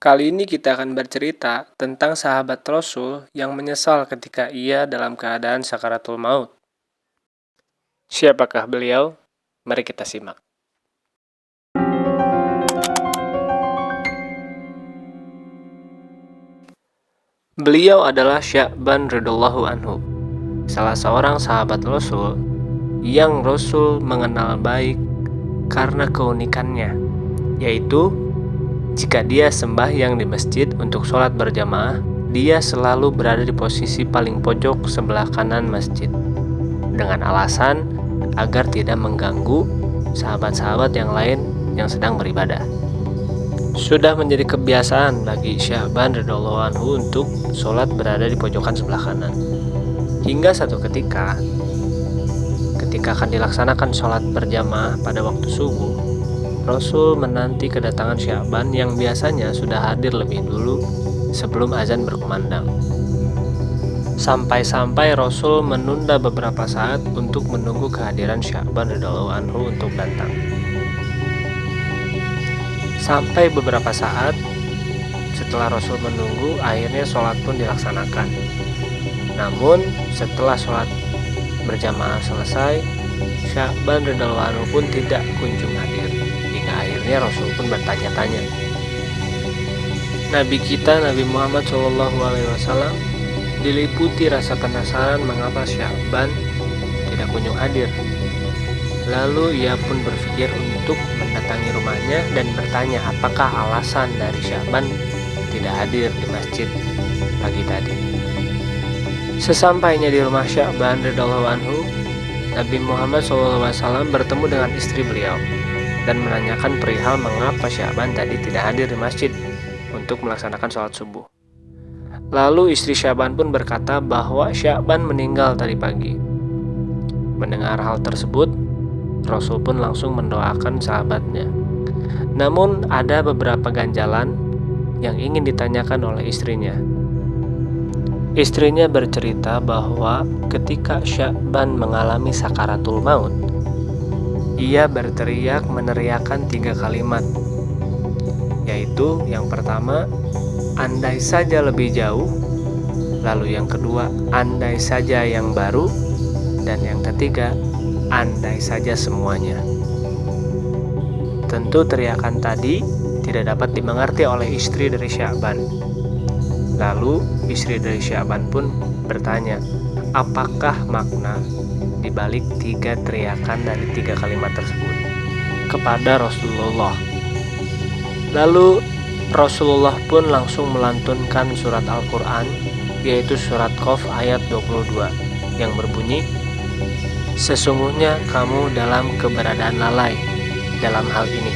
Kali ini kita akan bercerita tentang sahabat Rasul yang menyesal ketika ia dalam keadaan sakaratul maut. Siapakah beliau? Mari kita simak. Beliau adalah Sya'ban radhiyallahu anhu, salah seorang sahabat Rasul yang Rasul mengenal baik karena keunikannya, yaitu jika dia sembahyang di masjid untuk sholat berjamaah, dia selalu berada di posisi paling pojok sebelah kanan masjid, dengan alasan agar tidak mengganggu sahabat-sahabat yang lain yang sedang beribadah. Sudah menjadi kebiasaan bagi Sya'ban radhiyallahu anhu untuk sholat berada di pojokan sebelah kanan. Hingga satu ketika akan dilaksanakan sholat berjamaah pada waktu subuh, Rasul menanti kedatangan Sya'ban yang biasanya sudah hadir lebih dulu sebelum azan berkumandang. Sampai-sampai Rasul menunda beberapa saat untuk menunggu kehadiran Sya'ban radhiyallahu anhu untuk datang. Sampai beberapa saat setelah Rasul menunggu, akhirnya sholat pun dilaksanakan. Namun setelah sholat berjamaah selesai, Sya'ban radhiyallahu anhu pun tidak kunjung hadir. Akhirnya Rasul pun bertanya-tanya. Nabi kita Nabi Muhammad SAW diliputi rasa penasaran mengapa Sya'ban tidak kunjung hadir. Lalu ia pun berpikir untuk mendatangi rumahnya dan bertanya apakah alasan dari Sya'ban tidak hadir di masjid pagi tadi. Sesampainya di rumah Sya'ban radhiyallahu anhu, Nabi Muhammad SAW bertemu dengan istri beliau dan menanyakan perihal mengapa Sya'ban tadi tidak hadir di masjid untuk melaksanakan sholat subuh. Lalu istri Sya'ban pun berkata bahwa Sya'ban meninggal tadi pagi. Mendengar hal tersebut, Rasul pun langsung mendoakan sahabatnya. Namun ada beberapa ganjalan yang ingin ditanyakan oleh istrinya. Istrinya bercerita bahwa ketika Sya'ban mengalami sakaratul maut, ia berteriak meneriakkan 3 kalimat, yaitu yang pertama, andai saja lebih jauh, lalu yang kedua, andai saja yang baru, dan yang ketiga, andai saja semuanya. Tentu teriakan tadi tidak dapat dimengerti oleh istri dari Sya'ban. Lalu istri dari Sya'ban pun bertanya, apakah makna dibalik 3 teriakan dari 3 kalimat tersebut kepada Rasulullah. Lalu Rasulullah pun langsung melantunkan surat Al-Quran, yaitu surat Qaf ayat 22 yang berbunyi, sesungguhnya kamu dalam keberadaan lalai dalam hal ini,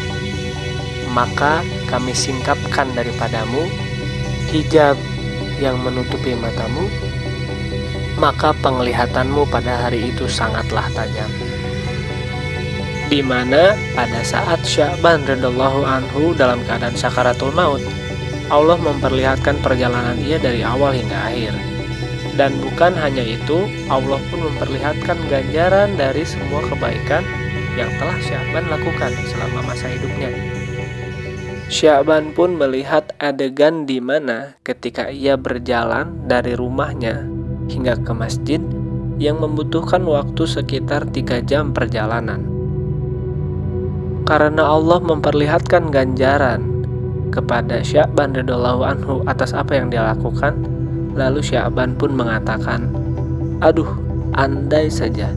maka kami singkapkan daripadamu hijab yang menutupi matamu, maka penglihatanmu pada hari itu sangatlah tajam. Di mana pada saat Sya'ban radhiyallahu anhu dalam keadaan sakaratul maut, Allah memperlihatkan perjalanan ia dari awal hingga akhir. Dan bukan hanya itu, Allah pun memperlihatkan ganjaran dari semua kebaikan yang telah Sya'ban lakukan selama masa hidupnya. Sya'ban pun melihat adegan di mana ketika ia berjalan dari rumahnya hingga ke masjid yang membutuhkan waktu sekitar 3 jam perjalanan. Karena Allah memperlihatkan ganjaran kepada Sya'ban radhiyallahu anhu atas apa yang dia lakukan, lalu Sya'ban pun mengatakan, aduh, andai saja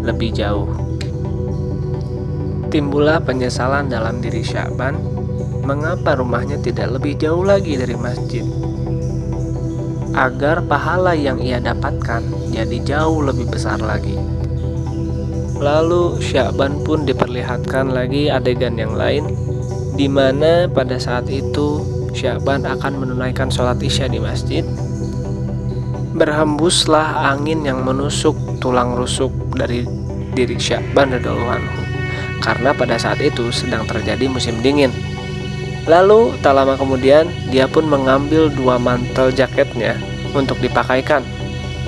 lebih jauh. Timbullah penyesalan dalam diri Sya'ban, mengapa rumahnya tidak lebih jauh lagi dari masjid, agar pahala yang ia dapatkan jadi jauh lebih besar lagi. Lalu Sya'ban pun diperlihatkan lagi adegan yang lain, di mana pada saat itu Sya'ban akan menunaikan sholat isya di masjid. Berhembuslah angin yang menusuk tulang rusuk dari diri Sya'ban radhiyallahu anhu, karena pada saat itu sedang terjadi musim dingin. Lalu tak lama kemudian dia pun mengambil 2 mantel jaketnya untuk dipakaikan.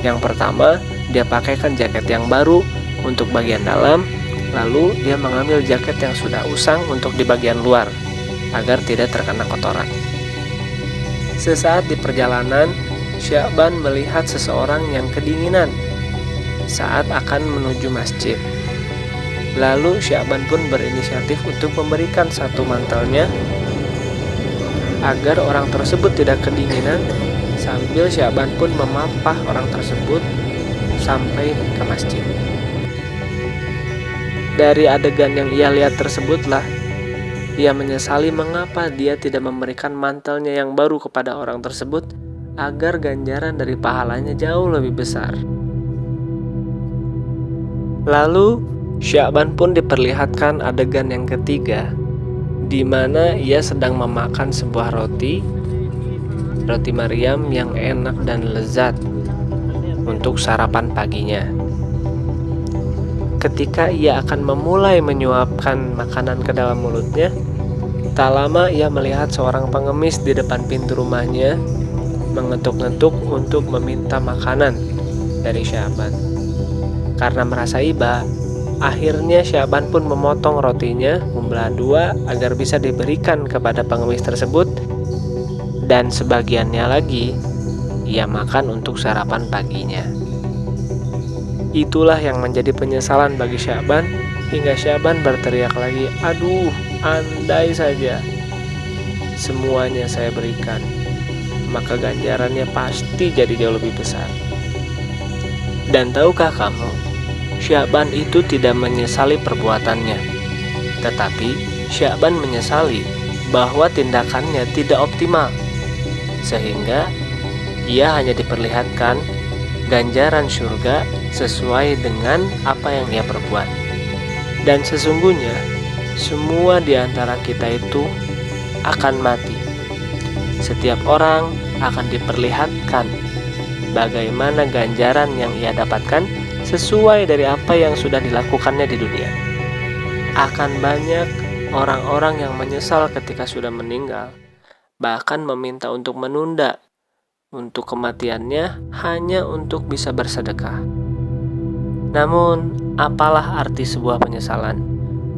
Yang pertama, dia pakaikan jaket yang baru untuk bagian dalam, lalu dia mengambil jaket yang sudah usang untuk di bagian luar agar tidak terkena kotoran. Sesaat di perjalanan, Sya'ban melihat seseorang yang kedinginan saat akan menuju masjid. Lalu Sya'ban pun berinisiatif untuk memberikan satu mantelnya agar orang tersebut tidak kedinginan, sambil Sya'ban pun memapah orang tersebut sampai ke masjid. Dari adegan yang ia lihat tersebutlah ia menyesali mengapa dia tidak memberikan mantelnya yang baru kepada orang tersebut agar ganjaran dari pahalanya jauh lebih besar. Lalu Sya'ban pun diperlihatkan adegan yang ketiga, di mana ia sedang memakan sebuah roti Maryam yang enak dan lezat untuk sarapan paginya. Ketika ia akan memulai menyuapkan makanan ke dalam mulutnya, tak lama ia melihat seorang pengemis di depan pintu rumahnya mengetuk-ngetuk untuk meminta makanan dari Sya'ban. Karena merasa iba, akhirnya Sya'ban pun memotong rotinya membelah dua agar bisa diberikan kepada pengemis tersebut, dan sebagiannya lagi ia makan untuk sarapan paginya. Itulah yang menjadi penyesalan bagi Sya'ban, hingga Sya'ban berteriak lagi, "Aduh, andai saja semuanya saya berikan, maka ganjarannya pasti jadi jauh lebih besar." Dan tahukah kamu, Sya'ban itu tidak menyesali perbuatannya, tetapi Sya'ban menyesali bahwa tindakannya tidak optimal, sehingga ia hanya diperlihatkan ganjaran surga sesuai dengan apa yang ia perbuat. Dan sesungguhnya semua di antara kita itu akan mati. Setiap orang akan diperlihatkan bagaimana ganjaran yang ia dapatkan sesuai dari apa yang sudah dilakukannya di dunia. Akan banyak orang-orang yang menyesal ketika sudah meninggal, bahkan meminta untuk menunda untuk kematiannya hanya untuk bisa bersedekah. Namun, apalah arti sebuah penyesalan?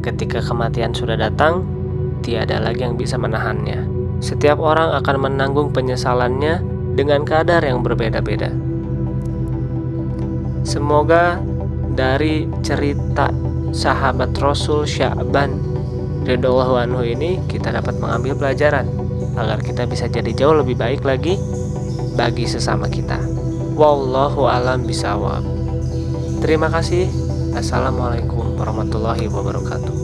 Ketika kematian sudah datang, tiada lagi yang bisa menahannya. Setiap orang akan menanggung penyesalannya dengan kadar yang berbeda-beda. Semoga dari cerita sahabat Rasul Sya'ban radhiyallahu anhu ini kita dapat mengambil pelajaran agar kita bisa jadi jauh lebih baik lagi bagi sesama kita. Wallahu a'lam bishawab. Terima kasih. Assalamualaikum warahmatullahi wabarakatuh.